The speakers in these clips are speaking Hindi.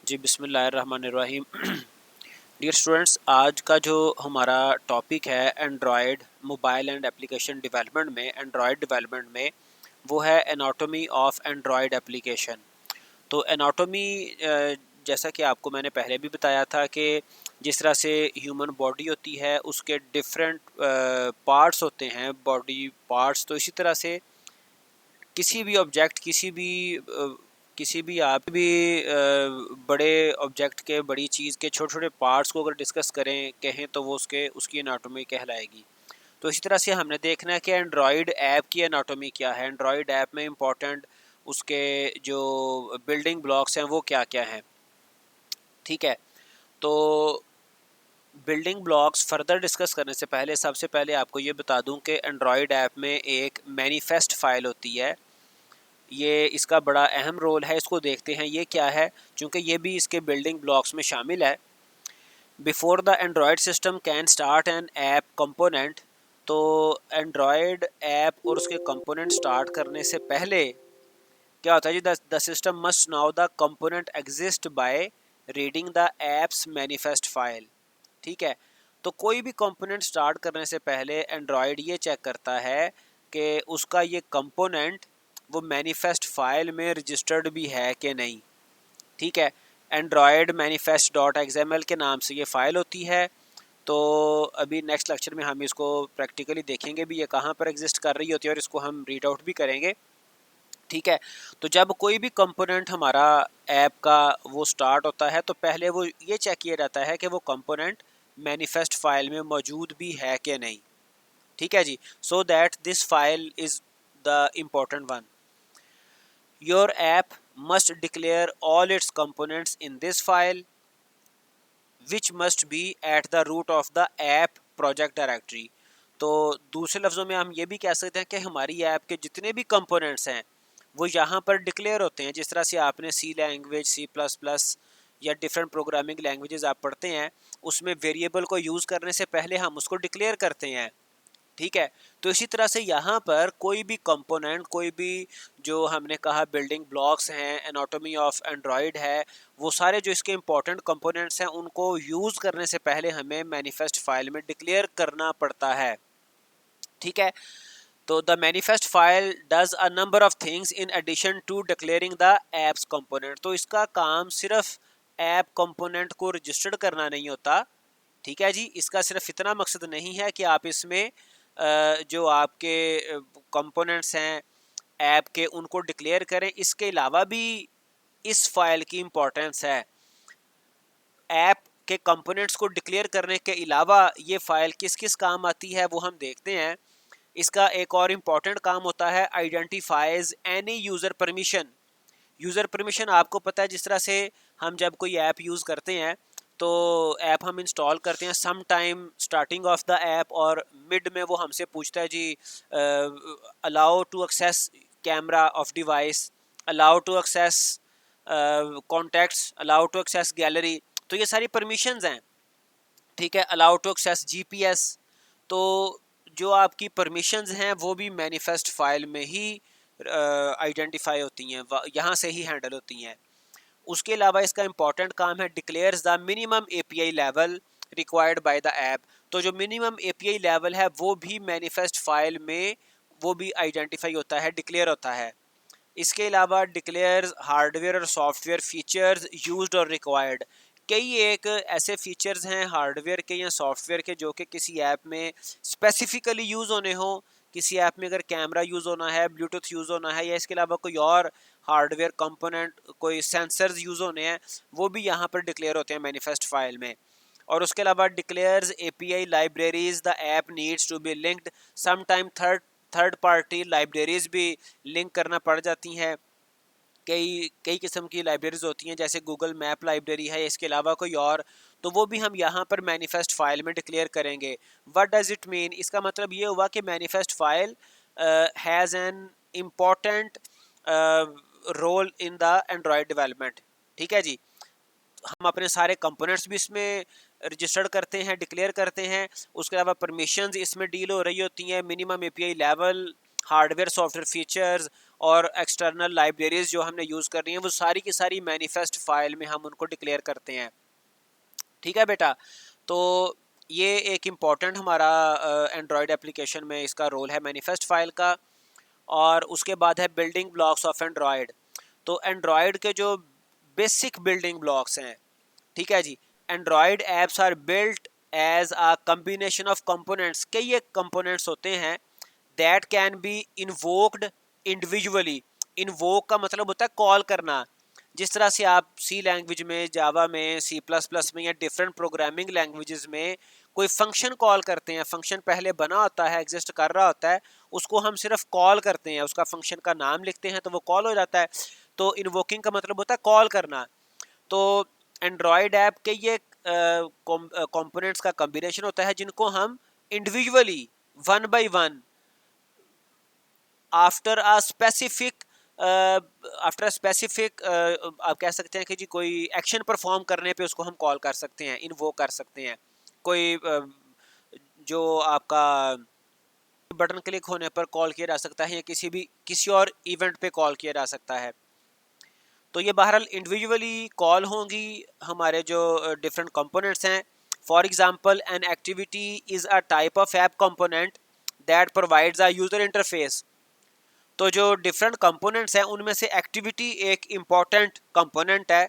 जी, बिस्मिल्लाहिर्रहमानिर्रहीम। डियर स्टूडेंट्स, आज का जो हमारा टॉपिक है Android mobile and application development में, एंड्रॉयड डेवलपमेंट में, वो है एनाटॉमी ऑफ एंड्रॉयड एप्लीकेशन। तो एनाटॉमी जैसा कि आपको मैंने पहले भी बताया था कि जिस तरह से ह्यूमन बॉडी होती है उसके डिफरेंट पार्ट्स होते हैं, बॉडी पार्ट्स, तो इसी तरह से किसी भी ऑब्जेक्ट, किसी भी आप भी बड़े ऑब्जेक्ट के, बड़ी चीज़ के छोटे छोटे पार्ट्स को अगर डिस्कस कहें तो वो उसकी एनाटॉमी कहलाएगी। तो इसी तरह से हमने देखना है कि एंड्रॉयड ऐप की एनाटॉमी क्या है, एंड्रॉयड ऐप में इंपॉर्टेंट उसके जो बिल्डिंग ब्लॉक्स हैं वो क्या क्या हैं। ठीक है, तो बिल्डिंग ब्लॉक्स फर्दर डिस्कस करने से पहले सबसे पहले आपको ये बता दूं कि एंड्रॉयड ऐप में एक मैनिफेस्ट फाइल होती है। ये इसका बड़ा अहम रोल है, इसको देखते हैं ये क्या है, क्योंकि ये भी इसके बिल्डिंग ब्लॉक्स में शामिल है। Before the Android system can start an app component, तो एंड्रॉयड ऐप और उसके कंपोनेंट स्टार्ट करने से पहले क्या होता है जी, the system must now the component exist by reading the apps manifest file. ठीक है, तो कोई भी कंपोनेंट स्टार्ट करने से पहले एंड्रॉयड ये चेक करता है कि उसका ये कंपोनेंट वो मैनिफेस्ट फाइल में रजिस्टर्ड भी है कि नहीं। ठीक है, एंड्रॉयड मैनिफेस्ट डॉट एक्सएमएल के नाम से ये फ़ाइल होती है। तो अभी नेक्स्ट लेक्चर में हम इसको प्रैक्टिकली देखेंगे भी, ये कहाँ पर एग्जिस्ट कर रही होती है और इसको हम रीड आउट भी करेंगे। ठीक है, तो जब कोई भी कंपोनेंट हमारा ऐप का वो स्टार्ट होता है तो पहले वो ये चेक किया जाता है कि वो कंपोनेंट मैनिफेस्ट फाइल में मौजूद भी है कि नहीं। ठीक है जी, so that this file is the important one. Your app must declare all its components in this file, which must be at the root of the app project directory। तो दूसरे लफ्ज़ों में हम ये भी कह सकते हैं कि हमारी ऐप के जितने भी कंपोनेंट्स हैं वो यहाँ पर डिक्लेयर होते हैं। जिस तरह से आपने सी लैंग्वेज, सी प्लस प्लस या डिफरेंट प्रोग्रामिंग लैंग्वेजेस आप पढ़ते हैं, उसमें वेरिएबल को यूज़ करने से पहले हम उसको डिक्लेयर करते हैं। ठीक है, तो इसी तरह से यहाँ पर कोई भी कंपोनेंट, कोई भी जो हमने कहा बिल्डिंग ब्लॉक्स हैं, एनाटॉमी ऑफ एंड्रॉयड है, वो सारे जो इसके इंपॉर्टेंट कंपोनेंट्स हैं उनको यूज़ करने से पहले हमें मैनिफेस्ट फाइल में डिक्लेयर करना पड़ता है। ठीक है, तो the manifest file does a number of things in addition to declaring the app's component. तो इसका काम सिर्फ ऐप कंपोनेंट को रजिस्टर्ड करना नहीं होता। ठीक है जी, इसका सिर्फ इतना मकसद नहीं है कि आप इसमें जो आपके कंपोनेंट्स हैं ऐप के उनको डिक्लेयर करें, इसके अलावा भी इस फाइल की इम्पोर्टेंस है। ऐप के कंपोनेंट्स को डिक्लेयर करने के अलावा ये फाइल किस किस काम आती है वो हम देखते हैं। इसका एक और इम्पॉर्टेंट काम होता है identifies any user permission. User permission आपको पता है, जिस तरह से हम जब कोई ऐप यूज़ करते हैं तो ऐप हम इंस्टॉल करते हैं, some time starting of the app और मिड में वो हमसे पूछता है जी allow to access camera of device, allow to access contacts, allow to access gallery. तो ये सारी परमिशंस हैं। ठीक है, अलाउ टू एक्सेस जीपीएस। तो जो आपकी परमिशंस हैं वो भी मैनिफेस्ट फाइल में ही आइडेंटिफाई होती हैं, यहाँ से ही हैंडल होती हैं। उसके अलावा इसका इंपॉर्टेंट काम है declares the minimum API level required by the app. तो जो मिनिमम एपीआई लेवल है वो भी मैनिफेस्ट फाइल में वो भी आइडेंटिफाई होता है, डिक्लेयर होता है। इसके अलावा डिक्लेयर्स हार्डवेयर और सॉफ्टवेयर फीचर्स यूज्ड और रिक्वायर्ड। कई एक ऐसे फीचर्स हैं हार्डवेयर के या सॉफ्टवेयर के जो कि किसी ऐप में स्पेसिफिकली यूज़ होने हो। किसी ऐप में अगर कैमरा यूज़ होना है, ब्लूटूथ यूज़ होना है, या इसके अलावा कोई और हार्डवेयर कंपोनेंट, कोई सेंसर्स यूज़ होने हैं, वो भी यहाँ पर डिक्लेयर होते हैं मैनिफेस्ट फाइल में। और उसके अलावा declares API libraries the app needs to be linked. Some time third party libraries भी लिंक करना पड़ जाती हैं। कई कई किस्म की लाइब्रेरीज होती हैं, जैसे गूगल मैप लाइब्रेरी है, इसके अलावा कोई और, तो वो भी हम यहाँ पर मैनिफेस्ट फाइल में डिक्लेयर करेंगे। What does it mean? इसका मतलब ये हुआ कि manifest file has an important role in the Android development. ठीक है जी, हम अपने सारे कंपोनेंट्स भी इसमें रजिस्टर्ड करते हैं, डिक्लेयर करते हैं। उसके अलावा परमिशंस इसमें डील हो रही होती हैं, minimum API level hardware software features और एक्सटर्नल लाइब्रेरीज जो हमने यूज़ कर रही हैं वो सारी की सारी मैनिफेस्ट फाइल में हम उनको डिक्लेयर करते हैं। ठीक है बेटा, तो ये एक इम्पॉर्टेंट हमारा एंड्रॉयड एप्लीकेशन में इसका रोल है मैनिफेस्ट फाइल का। और उसके बाद है बिल्डिंग ब्लॉक्स ऑफ एंड्रॉयड। तो एंड्रॉयड के जो बेसिक बिल्डिंग ब्लॉक्स हैं, ठीक है जी, android apps are built as a combination of components. कई एक कंपोनेंट्स होते हैं that can be invoked individually. Invoke का मतलब होता है कॉल करना। जिस तरह से आप सी लैंग्वेज में, जावा में, सी प्लस प्लस में या डिफरेंट प्रोग्रामिंग लैंग्वेजेस में कोई फंक्शन कॉल करते हैं, फंक्शन पहले बना होता है, एग्जिस्ट कर रहा होता है, उसको हम सिर्फ कॉल करते हैं, उसका फंक्शन का नाम लिखते हैं तो वो कॉल हो जाता है। तो इन्वोकिंग का मतलब होता है कॉल करना। तो एंड्रॉयड ऐप के ये कंपोनेंट्स का कॉम्बिनेशन होता है जिनको हम individually one by one after a specific आप कह सकते हैं कि जी कोई एक्शन परफॉर्म करने पे उसको हम कॉल कर सकते हैं, इन्वोक कर सकते हैं। कोई जो आपका बटन क्लिक होने पर कॉल किया जा सकता है या किसी और इवेंट पे कॉल किया जा सकता है। तो ये बहरहाल इंडिविजुअली कॉल होंगी हमारे जो डिफरेंट कंपोनेंट्स हैं। For example an activity is a type of app component that provides a user interface. तो जो डिफरेंट कंपोनेंट्स हैं उनमें से एक्टिविटी एक इम्पॉर्टेंट कंपोनेंट है।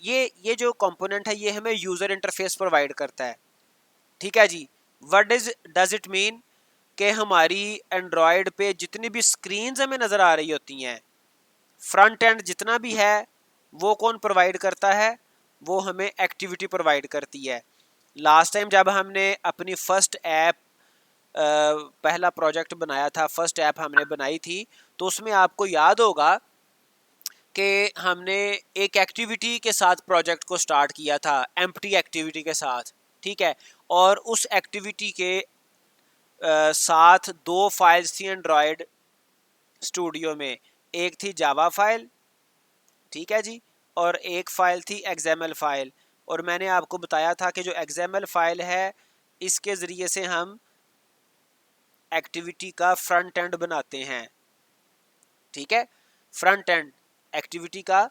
ये जो कंपोनेंट है ये हमें यूज़र इंटरफेस प्रोवाइड करता है। ठीक है जी, व्हाट डज इट मीन कि हमारी एंड्रॉयड पे जितनी भी स्क्रीन्स हमें नज़र आ रही होती हैं, फ्रंट एंड जितना भी है वो कौन प्रोवाइड करता है, वो हमें एक्टिविटी प्रोवाइड करती है। लास्ट टाइम जब हमने अपनी फर्स्ट ऐप पहला प्रोजेक्ट बनाया था, फर्स्ट ऐप हमने बनाई थी, तो उसमें आपको याद होगा कि हमने एक एक्टिविटी के साथ प्रोजेक्ट को स्टार्ट किया था, एम्प्टी एक्टिविटी के साथ। ठीक है, और उस एक्टिविटी के साथ दो फाइल्स थी एंड्रॉयड स्टूडियो में। एक थी जावा फाइल, ठीक है जी, और एक फ़ाइल थी एक्सएमएल फ़ाइल। और मैंने आपको बताया था कि जो एक्सएमएल फ़ाइल है इसके ज़रिए से हम एक्टिविटी का फ्रंट एंड बनाते हैं। ठीक है, फ्रंट एंड एक्टिविटी का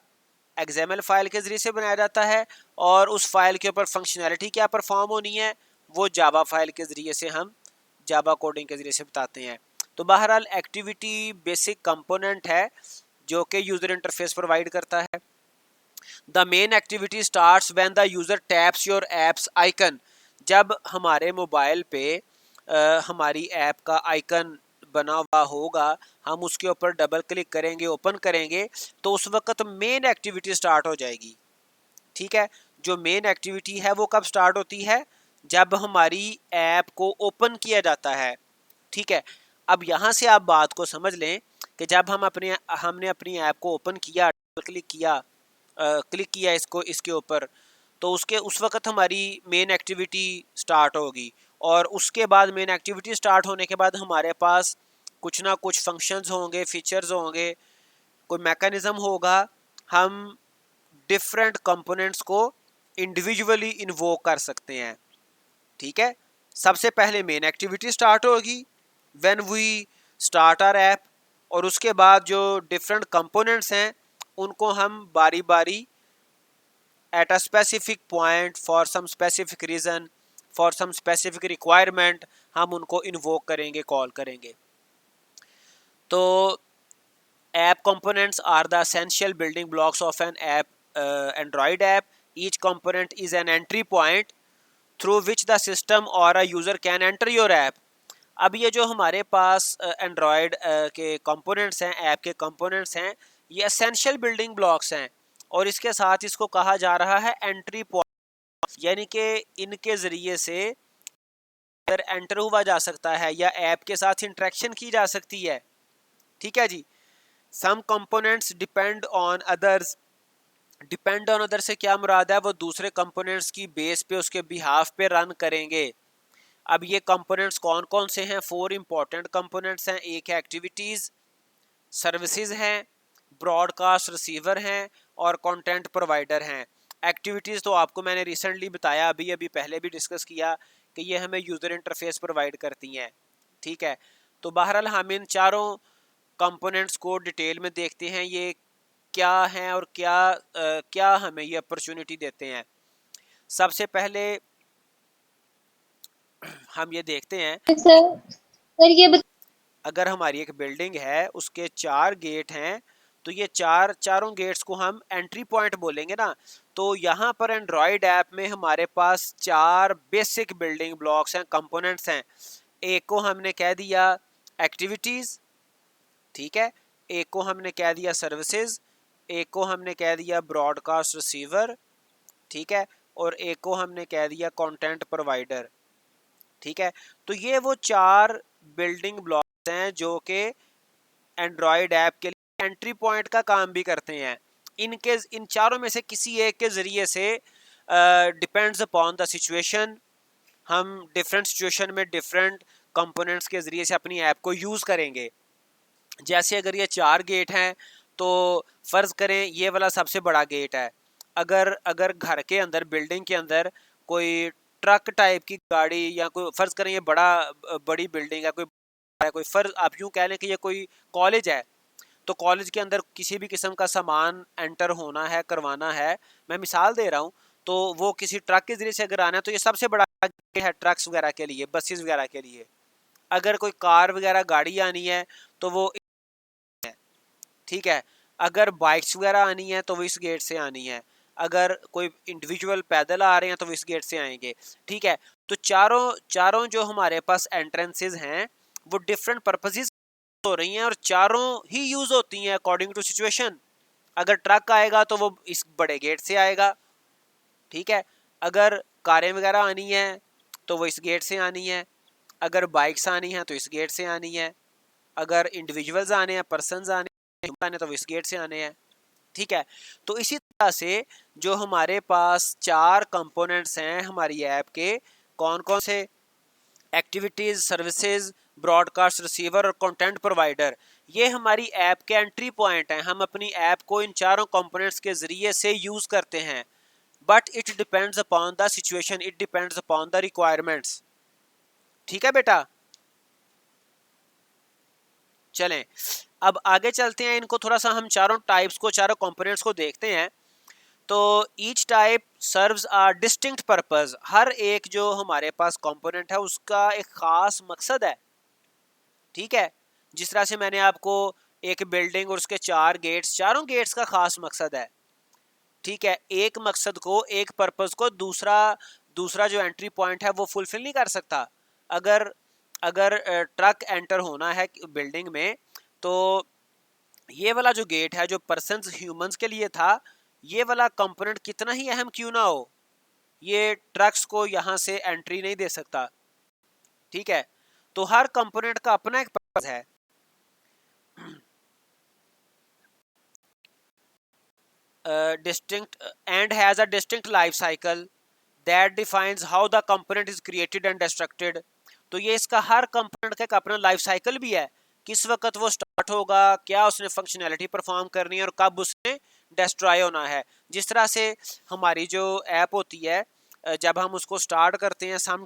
एक्सएमएल फाइल के ज़रिए से बनाया जाता है और उस फाइल के ऊपर फंक्शनैलिटी क्या परफॉर्म होनी है वो जावा फाइल के ज़रिए से हम जावा कोडिंग के ज़रिए से बताते हैं। तो बहरहाल एक्टिविटी बेसिक कंपोनेंट है जो कि यूज़र इंटरफेस प्रोवाइड करता है। The main activity starts when the user taps your apps icon. जब हमारे मोबाइल पे हमारी ऐप का आइकन बना हुआ होगा, हम उसके ऊपर डबल क्लिक करेंगे, ओपन करेंगे, तो उस वक्त मेन एक्टिविटी स्टार्ट हो जाएगी। ठीक है, जो मेन एक्टिविटी है वो कब स्टार्ट होती है, जब हमारी ऐप को ओपन किया जाता है। ठीक है, अब यहाँ से आप बात को समझ लें कि जब हमने अपनी ऐप को ओपन किया, क्लिक किया इसके ऊपर, तो उसके उस वक्त हमारी मेन एक्टिविटी स्टार्ट होगी। और उसके बाद मेन एक्टिविटी स्टार्ट होने के बाद हमारे पास कुछ ना कुछ फंक्शंस होंगे, फीचर्स होंगे, कोई मैकेनिज़्म होगा, हम डिफरेंट कंपोनेंट्स को इंडिविजुअली इन्वोक कर सकते हैं। ठीक है, सबसे पहले मेन एक्टिविटी स्टार्ट होगी when we start our app, और उसके बाद जो डिफरेंट कंपोनेंट्स हैं उनको हम बारी बारी at a specific point for some specific reason for some specific requirement हम उनको इन्वोक करेंगे, कॉल करेंगे। तो app components are the essential building blocks of an app, Android app. Each component is an entry point through which the system or a user can enter your app. अब ये जो हमारे पास एंड्रॉयड के कंपोनेंट्स हैं, ऐप के कंपोनेंट्स हैं, ये एसेंशियल बिल्डिंग ब्लॉक्स हैं और इसके साथ इसको कहा जा रहा है एंट्री पॉइंट, यानी कि इनके ज़रिए से एंटर हुआ जा सकता है या ऐप के साथ इंटरेक्शन की जा सकती है। ठीक है जी, some components depend on others. Depend on other से क्या मुराद है, वो दूसरे कंपोनेंट्स की बेस पे, उसके बिहाफ पे रन करेंगे। अब ये कंपोनेंट्स कौन कौन से हैं, 4 इंपॉर्टेंट कंपोनेंट्स हैं। एक है एक्टिविटीज़, सर्विसेज हैं, ब्रॉडकास्ट रिसीवर हैं और कंटेंट प्रोवाइडर हैं। एक्टिविटीज़ तो आपको मैंने रिसेंटली बताया, अभी पहले भी डिस्कस किया कि ये हमें यूज़र इंटरफेस प्रोवाइड करती हैं। ठीक है, तो बहरहाल हम इन चारों कंपोनेंट्स को डिटेल में देखते हैं, ये क्या हैं और क्या हमें ये अपॉर्चुनिटी देते हैं। सबसे पहले हम ये देखते हैं, सर ये अगर हमारी एक बिल्डिंग है उसके 4 गेट हैं, तो ये चारों गेट्स को हम एंट्री पॉइंट बोलेंगे ना। तो यहाँ पर एंड्रॉयड ऐप में हमारे पास 4 बेसिक बिल्डिंग ब्लॉक्स हैं, कंपोनेंट्स हैं। एक को हमने कह दिया एक्टिविटीज़, ठीक है, एक को हमने कह दिया सर्विसेज, एक को हमने कह दिया ब्रॉडकास्ट रिसीवर, ठीक है, और एक को हमने कह दिया कंटेंट प्रोवाइडर, ठीक है। तो ये वो 4 बिल्डिंग ब्लॉक्स हैं जो कि एंड्रॉयड ऐप के लिए एंट्री पॉइंट का काम भी करते हैं। इन चारों में से किसी एक के ज़रिए से डिपेंड्स अपॉन द सिचुएशन, हम डिफरेंट सिचुएशन में डिफरेंट कंपोनेंट्स के ज़रिए से अपनी ऐप को यूज़ करेंगे। जैसे अगर ये 4 गेट हैं, तो फ़र्ज़ करें ये वाला सबसे बड़ा गेट है। अगर अगर घर के अंदर, बिल्डिंग के अंदर कोई ट्रक टाइप की गाड़ी, या कोई फ़र्ज़ करें ये बड़ी बिल्डिंग है, कोई फ़र्ज़ आप यूँ कह लें कि ये कोई कॉलेज है, तो कॉलेज के अंदर किसी भी किस्म का सामान एंटर होना है, करवाना है, मैं मिसाल दे रहा हूँ, तो वो किसी ट्रक के ज़रिए से अगर आना है तो ये सबसे बड़ा गेट है ट्रक्स वगैरह के लिए, बसेस वगैरह के लिए। अगर कोई कार वगैरह गाड़ी आनी है तो वो, ठीक है, अगर बाइक्स वगैरह आनी है तो वो इस गेट से आनी है, अगर कोई इंडिविजुअल पैदल आ रहे हैं तो वो इस गेट से आएंगे, ठीक है। तो चारों चारों जो हमारे पास एंट्रेंसेज हैं वो डिफरेंट पर्पसेस हो रही हैं और चारों ही यूज़ होती हैं अकॉर्डिंग टू सिचुएशन। अगर ट्रक आएगा तो वो इस बड़े गेट से आएगा, ठीक है, अगर कारें वगैरह आनी है तो वो इस गेट से आनी है, अगर बाइक्स आनी हैं तो इस गेट से आनी है, अगर इंडिविजुअल्स आने हैं, पर्सनस आने तो वो इस गेट से आने हैं, ठीक है। तो इसी तरह से जो हमारे पास 4 कंपोनेंट्स हैं हमारी ऐप के, कौन कौन से, एक्टिविटीज़, सर्विसेज, ब्रॉडकास्ट रिसीवर और कंटेंट प्रोवाइडर, ये हमारी ऐप के एंट्री पॉइंट हैं। हम अपनी ऐप को इन चारों कंपोनेंट्स के ज़रिए से यूज़ करते हैं, but it depends upon the situation, it depends upon the requirements, ठीक है बेटा। चलें अब आगे चलते हैं, इनको थोड़ा सा हम चारों टाइप्स को, चारों कंपोनेंट्स को देखते हैं। तो each type serves a distinct purpose, हर एक जो हमारे पास कंपोनेंट है उसका एक ख़ास मकसद है, ठीक है। जिस तरह से मैंने आपको एक बिल्डिंग और उसके 4 गेट्स, चारों गेट्स का ख़ास मकसद है, ठीक है। एक मकसद को, एक पर्पस को दूसरा दूसरा जो एंट्री पॉइंट है वो फुलफिल नहीं कर सकता। अगर अगर ट्रक एंटर होना है बिल्डिंग में, तो ये वाला जो गेट है जो पर्सन्स, ह्यूमंस के लिए था, ये वाला कंपोनेंट कितना ही अहम क्यों ना हो, ये ट्रक्स को यहाँ से एंट्री नहीं दे सकता, ठीक है। तो हर कंपोनेंट का अपना एक पर्पस है। Distinct and has a distinct life cycle that defines how the component is created and distracted. तो ये इसका हर कंपोनेंट का एक अपना लाइफ साइकिल भी है, किस वक्त वो स्टार्ट होगा, क्या उसने फंक्शनैलिटी परफॉर्म करनी है और कब उसने डिस्ट्रॉय होना है। जिस तरह से हमारी जो ऐप होती है, जब हम उसको स्टार्ट करते हैं, सम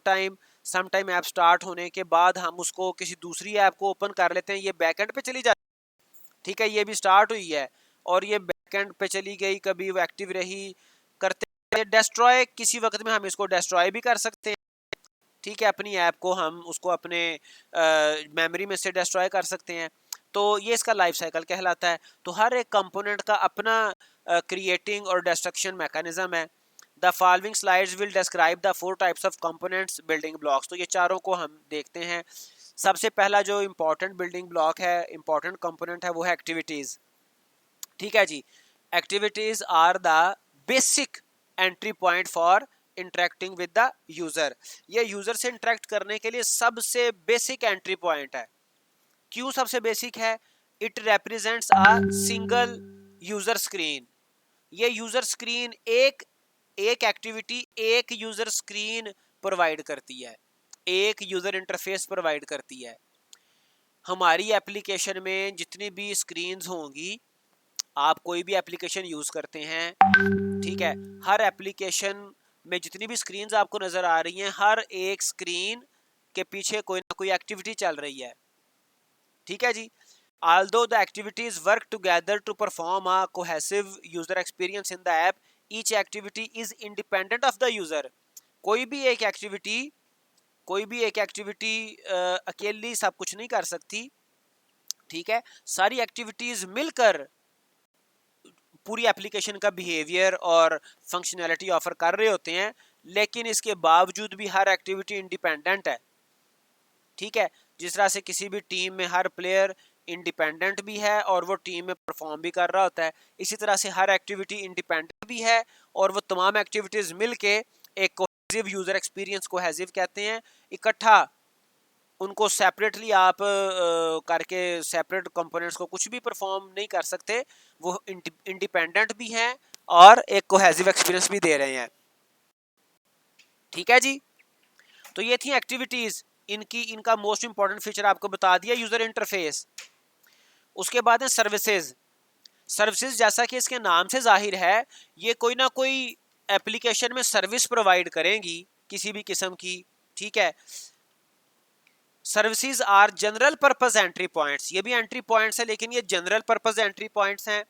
टाइम ऐप स्टार्ट होने के बाद हम उसको किसी दूसरी ऐप को ओपन कर लेते हैं, ये बैकएंड पे चली जाती है, ठीक है, ये भी स्टार्ट हुई है और ये बैकएंड पे चली गई, कभी वो एक्टिव रही, करते डिस्ट्रॉय, किसी वक्त में हम इसको डिस्ट्रॉय भी कर सकते हैं, ठीक है, अपनी ऐप को हम उसको अपने मेमोरी में से डिस्ट्रॉय कर सकते हैं। तो ये इसका लाइफ साइकिल कहलाता है। तो हर एक कंपोनेंट का अपना क्रिएटिंग और डिस्ट्रक्शन मैकेनिज्म है। The following slides will describe the 4 types of components building blocks. तो ये चारों को हम देखते हैं। सबसे पहला जो इम्पोर्टेंट बिल्डिंग ब्लॉक है, इम्पोर्टेंट कंपोनेंट है, वो है एक्टिविटीज़, ठीक है जी। Activities are the basic entry point for interacting with the user. ये यूज़र से इंटरेक्ट करने के लिए सबसे बेसिक एंट्री पॉइंट है। क्यों सबसे बेसिक है? It represents a single user screen. ये यूज़र स्क्रीन एक एक एक्टिविटी, एक यूज़र स्क्रीन प्रोवाइड करती है, एक यूज़र इंटरफेस प्रोवाइड करती है। हमारी एप्लीकेशन में जितनी भी स्क्रीन्स होंगी, आप कोई भी एप्लीकेशन यूज़ करते हैं, ठीक है, हर एप्लीकेशन में जितनी भी स्क्रीन्स आपको नज़र आ रही हैं, हर एक स्क्रीन के पीछे कोई ना कोई एक्टिविटी चल रही है, ठीक है जी। Although the activities work together to perform a cohesive user experience in the app, each activity is independent of the user. कोई भी एक एक्टिविटी अकेली सब कुछ नहीं कर सकती, ठीक है। सारी एक्टिविटीज मिलकर पूरी एप्लीकेशन का बिहेवियर और फंक्शनैलिटी ऑफर कर रहे होते हैं, लेकिन इसके बावजूद भी हर एक्टिविटी इंडिपेंडेंट है, ठीक है। जिस तरह से किसी भी टीम में हर प्लेयर इंडिपेंडेंट भी है और वो टीम में परफॉर्म भी कर रहा होता है, इसी तरह से हर एक्टिविटी इंडिपेंडेंट भी है और वो तमाम एक्टिविटीज़ मिलके एक कोहेसिव यूज़र एक्सपीरियंस, कोहेसिव कहते हैं, इकट्ठा उनको सेपरेटली आप करके सेपरेट कंपोनेंट्स को कुछ भी परफॉर्म नहीं कर सकते, वो इंडिपेंडेंट भी हैं और एक कोहेसिव एक्सपीरियंस भी दे रहे हैं, ठीक है जी। तो ये थी एक्टिविटीज़, इनका मोस्ट इंपॉर्टेंट फीचर आपको बता दिया, यूज़र इंटरफेस। उसके बाद है सर्विसेज। सर्विसेज जैसा कि इसके नाम से जाहिर है, ये कोई ना कोई एप्लीकेशन में सर्विस प्रोवाइड करेंगी किसी भी किस्म की, ठीक है। Services are general purpose entry points, ये भी एंट्री पॉइंट्स है लेकिन ये जनरल पर्पस एंट्री पॉइंट्स हैं,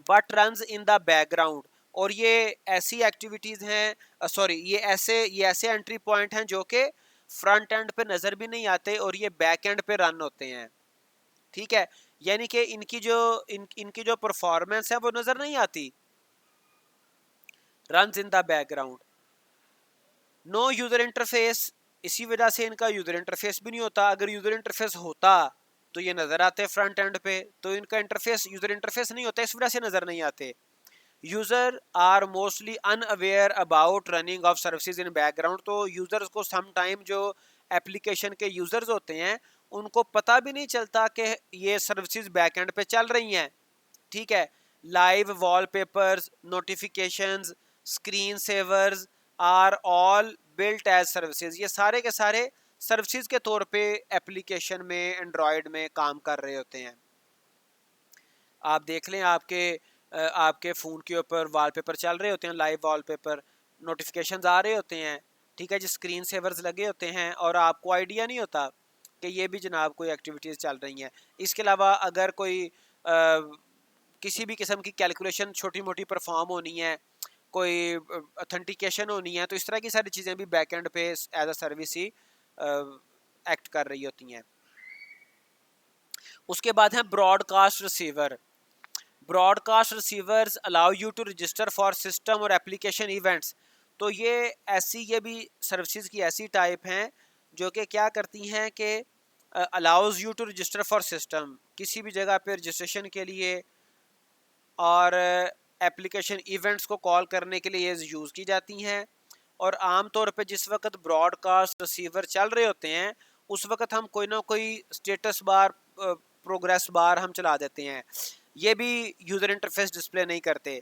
but runs in the background. और ये ऐसी एक्टिविटीज़ हैं, ये ऐसे एंट्री पॉइंट हैं जो कि फ्रंट एंड पे नज़र भी नहीं आते और ये बैक एंड पे रन होते हैं, ठीक है। यानी कि इनकी जो परफॉर्मेंस है वो नज़र नहीं आती, runs in the background. No user interface, इसी वजह से इनका यूज़र इंटरफेस भी नहीं होता। अगर यूज़र इंटरफेस होता तो ये नज़र आते फ्रंट एंड पे, तो इनका यूज़र इंटरफेस नहीं होता, इस वजह से नज़र नहीं आते। User are mostly unaware about running of services in background, तो यूज़र्स को सम टाइम जो एप्लीकेशन के यूज़र्स होते हैं उनको पता भी नहीं चलता कि ये सर्विसेज बैक एंड पे चल रही हैं, ठीक है। Live wallpapers, notifications, screen savers are all built as services, ये सारे के सारे सर्विसेज के तौर पे एप्लीकेशन में एंड्रॉयड में काम कर रहे होते हैं। आप देख लें, आपके फ़ोन के ऊपर वॉलपेपर चल रहे होते हैं, लाइव वॉलपेपर, नोटिफिकेशंस आ रहे होते हैं, ठीक है जी, स्क्रीन सेवर्स लगे होते हैं और आपको आइडिया नहीं होता कि ये भी जनाब कोई एक्टिविटीज़ चल रही हैं। इसके अलावा अगर कोई किसी भी किस्म की कैलकुलेशन छोटी मोटी परफॉर्म होनी है, कोई ऑथेंटिकेशन होनी है, तो इस तरह की सारी चीज़ें भी बैक एंड पे एज अ सर्विस ही एक्ट कर रही होती हैं। उसके बाद है broadcast receiver. Broadcast receivers allow you to register for system और एप्लीकेशन इवेंट्स, तो ये भी सर्विसेज की ऐसी टाइप हैं जो कि क्या करती हैं कि allows you to register for system, किसी भी जगह पे रजिस्ट्रेशन के लिए और एप्लीकेशन इवेंट्स को कॉल करने के लिए ये यूज़ की जाती हैं। और आम तौर पे जिस वक्त ब्रॉडकास्ट रिसीवर चल रहे होते हैं उस वक्त हम कोई ना कोई स्टेटस बार, प्रोग्रेस बार हम चला देते हैं, ये भी यूज़र इंटरफेस डिस्प्ले नहीं करते,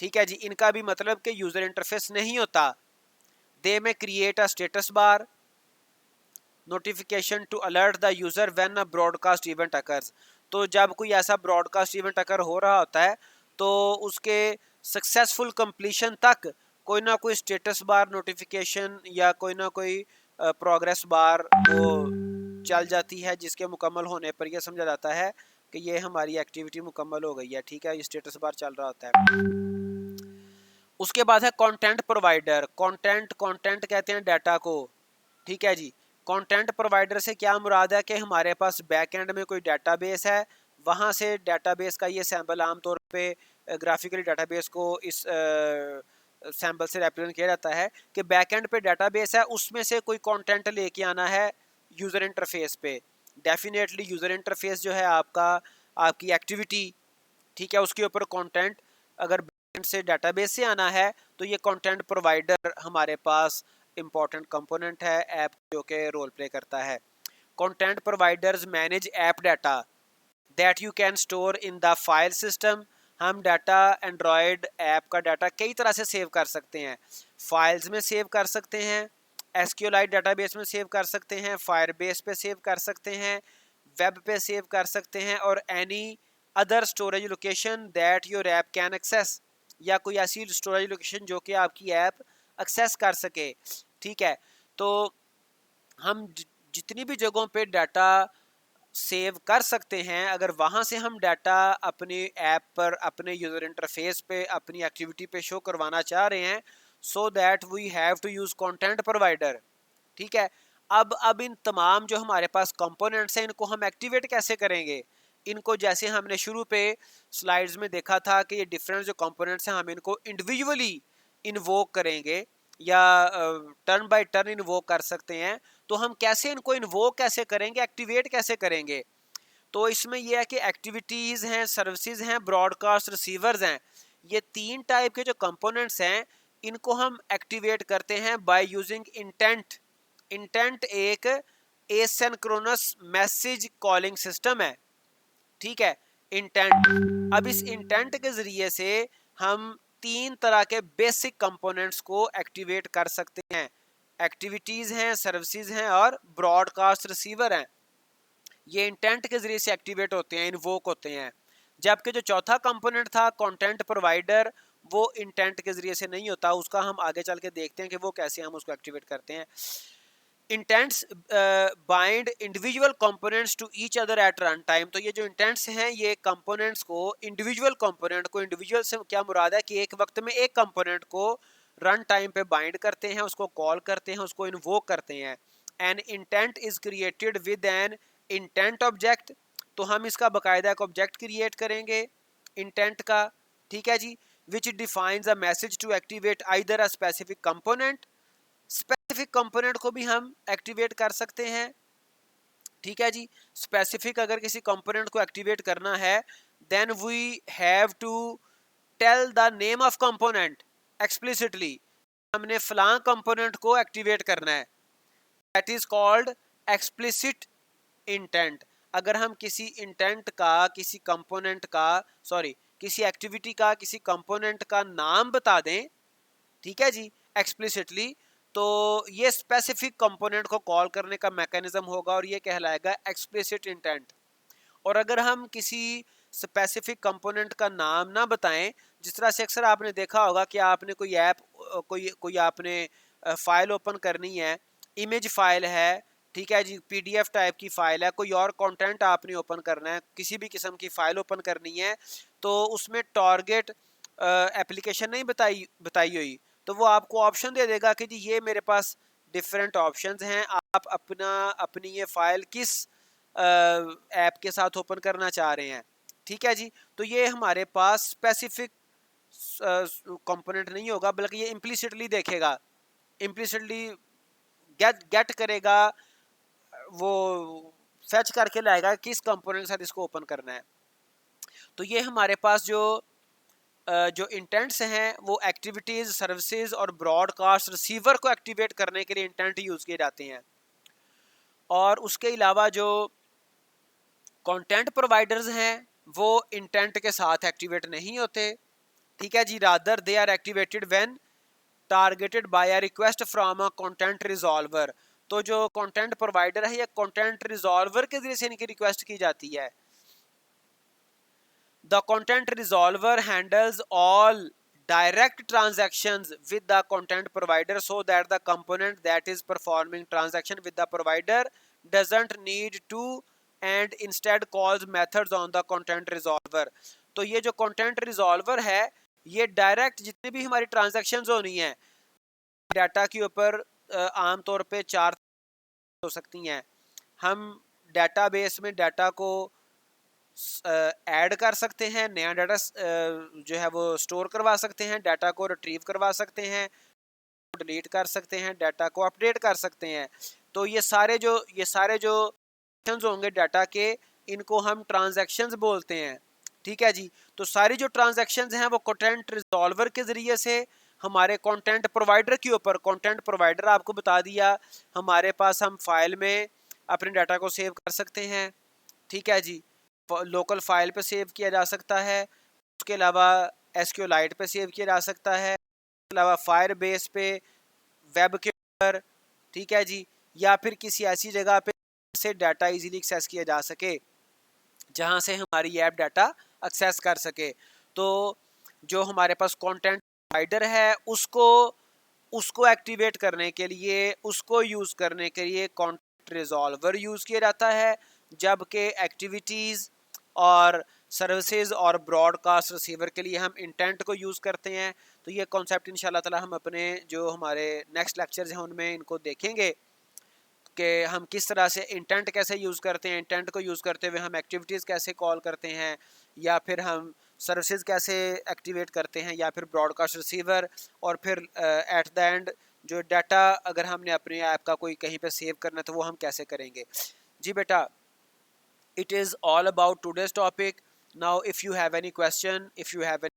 ठीक है जी। इनका भी मतलब कि यूज़र इंटरफेस नहीं होता। They may create a status bar, notification to alert the user when a broadcast event occurs, तो जब कोई ऐसा ब्रॉडकास्ट इवेंट अकर हो रहा होता है तो उसके सक्सेसफुल कंप्लीशन तक कोई ना कोई स्टेटस बार नोटिफिकेशन या कोई ना कोई प्रोग्रेस बार वो चल जाती है, जिसके मुकम्मल होने पर यह समझा जाता है कि ये हमारी एक्टिविटी मुकम्मल हो गई है, ठीक है, ये स्टेटस बार चल रहा होता है। उसके बाद है कंटेंट प्रोवाइडर। कंटेंट कहते हैं डाटा को, ठीक है जी। कंटेंट प्रोवाइडर से क्या मुराद है कि हमारे पास बैक एंड में कोई डाटाबेस है, वहाँ से डाटाबेस का ये सैम्पल आमतौर पे ग्राफिकली डाटाबेस को इस सैम्पल से रिप्रेजेंट किया जाता है कि बैक एंड पे डाटाबेस है, उसमें से कोई कंटेंट लेके आना है यूज़र इंटरफेस पे। डेफिनेटली यूज़र इंटरफेस जो है आपकी एक्टिविटी, ठीक है, उसके ऊपर कंटेंट अगर बैक एंड से डाटाबेस से आना है तो ये कंटेंट प्रोवाइडर हमारे पास इंपॉर्टेंट कंपोनेंट है ऐप जो के रोल प्ले करता है। Content providers manage app data that you can store in the file system. हम डाटा, एंड्रॉयड ऐप का डाटा कई तरह से सेव कर सकते हैं, फाइल्स में सेव कर सकते हैं, एसक्यूएलआई डाटाबेस में सेव कर सकते हैं, फायरबेस पे सेव कर सकते हैं, वेब पे सेव कर सकते हैं और any other storage location that your app can access, या कोई ऐसी स्टोरेज लोकेशन जो कि आपकी ऐप एक्सेस कर सके, ठीक है। तो हम जितनी भी जगहों पे डाटा सेव कर सकते हैं, अगर वहाँ से हम डाटा अपने ऐप पर, अपने यूज़र इंटरफेस पे, अपनी एक्टिविटी पे शो करवाना चाह रहे हैं, so that we have to use content provider. ठीक है। अब इन तमाम जो हमारे पास कंपोनेंट्स हैं, इनको हम एक्टिवेट कैसे करेंगे? इनको जैसे हमने शुरू पे स्लाइड्स में देखा था कि ये डिफरेंट जो कंपोनेंट्स हैं, हम इनको इंडिविजुअली इन्वोक करेंगे या टर्न बाय टर्न इन्वोक कर सकते हैं। तो हम कैसे इनको इन्वोक कैसे करेंगे, एक्टिवेट कैसे करेंगे? तो इसमें यह है कि एक्टिविटीज़ हैं, सर्विसेज हैं, ब्रॉडकास्ट रिसीवर्स हैं, ये 3 टाइप के जो कंपोनेंट्स हैं, इनको हम एक्टिवेट करते हैं बाय यूजिंग इंटेंट। इंटेंट एक एसिंक्रोनस मैसेज कॉलिंग सिस्टम है। ठीक है, इंटेंट। अब इस इंटेंट के ज़रिए से हम 3 तरह के बेसिक कंपोनेंट्स को एक्टिवेट कर सकते हैं। एक्टिविटीज़ हैं, सर्विसेज हैं और ब्रॉडकास्ट रिसीवर हैं। ये इंटेंट के ज़रिए से एक्टिवेट होते हैं, इन्वोक होते हैं। जबकि जो चौथा कंपोनेंट था कंटेंट प्रोवाइडर, वो इंटेंट के ज़रिए से नहीं होता। उसका हम आगे चल के देखते हैं कि वो कैसे हम उसको एक्टिवेट करते हैं। Intents bind individual components to each other at run time. तो ये जो इंटेंट्स हैं, ये कंपोनेंट्स को, इंडिविजुअल कंपोनेंट को, इंडिविजुअल से क्या मुराद है कि एक वक्त में एक कंपोनेंट को रन टाइम पे बाइंड करते हैं, उसको कॉल करते हैं, उसको इन्वोक करते हैं। An intent is created with an intent object. तो हम इसका बाकायदा एक ऑब्जेक्ट क्रिएट करेंगे इंटेंट का। ठीक है जी। Which defines a message to activate either a specific component. Specific component को भी हम एक्टिवेट कर सकते हैं। ठीक है जी। स्पेसिफिक अगर किसी कंपोनेंट को एक्टिवेट करना है, then we have to tell the name of component explicitly. हमने फलां कंपोनेंट को एक्टिवेट करना है, that is called explicit intent. अगर हम किसी इंटेंट का, किसी कंपोनेंट का, सॉरी, किसी एक्टिविटी का, किसी कंपोनेंट का नाम बता दें, ठीक है जी, एक्सप्लिसिटली, तो ये स्पेसिफिक कंपोनेंट को कॉल करने का मैकेनिज्म होगा और ये कहलाएगा एक्सप्लिसिट इंटेंट। और अगर हम किसी स्पेसिफिक कंपोनेंट का नाम ना बताएं, जिस तरह से अक्सर आपने देखा होगा कि आपने कोई ऐप, कोई आपने फाइल ओपन करनी है, इमेज फाइल है, ठीक है जी, पीडीएफ टाइप की फाइल है, कोई और कंटेंट आपने ओपन करना है, किसी भी किस्म की फाइल ओपन करनी है, तो उसमें टारगेट एप्लीकेशन नहीं बताई हुई, तो वो आपको ऑप्शन दे देगा कि जी ये मेरे पास डिफरेंट ऑप्शंस हैं, आप अपनी ये फाइल किस ऐप के साथ ओपन करना चाह रहे हैं। ठीक है जी। तो ये हमारे पास स्पेसिफिक कंपोनेंट नहीं होगा, बल्कि ये इम्प्लिसिटली देखेगा, इम्प्लिसिटली गेट करेगा, वो फेच करके लाएगा किस कंपोनेंट के साथ इसको ओपन करना है। तो ये हमारे पास जो इंटेंट्स हैं, वो एक्टिविटीज़, सर्विसेज और ब्रॉडकास्ट रिसीवर को एक्टिवेट करने के लिए इंटेंट यूज़ किए जाते हैं। और उसके अलावा जो कंटेंट प्रोवाइडर्स हैं, वो इंटेंट के साथ एक्टिवेट नहीं होते। ठीक है जी। Rather they are activated when targeted by a request from a content resolver. तो जो कंटेंट प्रोवाइडर है, या कंटेंट रिजॉल्वर के जरिए से इनकी रिक्वेस्ट की जाती है। The content resolver handles all direct transactions with the content provider so that the component that is performing transaction with the provider doesn't need to and instead calls methods on the content resolver। तो ये जो content resolver है, ये डायरेक्ट जितनी भी हमारी ट्रांजैक्शंस होनी है डाटा के ऊपर, आमतौर पे 4 हो सकती हैं। हम डाटाबेस में डाटा को ऐड कर सकते हैं, नया डाटा जो है वो स्टोर करवा सकते हैं, डाटा को रिट्रीव करवा सकते हैं, डिलीट कर सकते हैं, डाटा को अपडेट कर सकते हैं। तो ये सारे जो ट्रांजैक्शंस होंगे डाटा के, इनको हम ट्रांजैक्शंस बोलते हैं। ठीक है जी। तो सारी जो ट्रांजैक्शंस हैं, वो कंटेंट रिजॉल्वर के ज़रिए से हमारे कंटेंट प्रोवाइडर के ऊपर, कंटेंट प्रोवाइडर आपको बता दिया, हमारे पास हम फाइल में अपने डाटा को सेव कर सकते हैं। ठीक है जी। लोकल फाइल पे सेव किया जा सकता है, उसके अलावा एसक्यूएलाइट पे सेव किया जा सकता है, उसके अलावा फायर बेस पे, वेब के ऊपर, ठीक है जी, या फिर किसी ऐसी जगह पे से डाटा इजीली एक्सेस किया जा सके जहां से हमारी ऐप डाटा एक्सेस कर सके। तो जो हमारे पास कंटेंट प्रोवाइडर है, उसको एक्टिवेट करने के लिए, उसको यूज़ करने के लिए कंटेंट रिजॉल्वर यूज़ किया जाता है, जबकि एक्टिविटीज़ और सर्विसेज और ब्रॉडकास्ट रिसीवर के लिए हम इंटेंट को यूज़ करते हैं। तो ये कॉन्सेप्ट इंशाल्लाह ताला हम अपने जो हमारे नेक्स्ट लेक्चर्स हैं उनमें इनको देखेंगे कि हम किस तरह से इंटेंट कैसे यूज़ करते हैं, इंटेंट को यूज़ करते हुए हम एक्टिविटीज़ कैसे कॉल करते हैं, या फिर हम सर्विसेज कैसे एक्टिवेट करते हैं, या फिर ब्रॉडकास्ट रिसीवर, और फिर एट द एंड जो डाटा अगर हमने अपने ऐप का कोई कहीं पे सेव करना है तो वो हम कैसे करेंगे। जी बेटा, it is all about today's topic. Now if you have any question, if you have any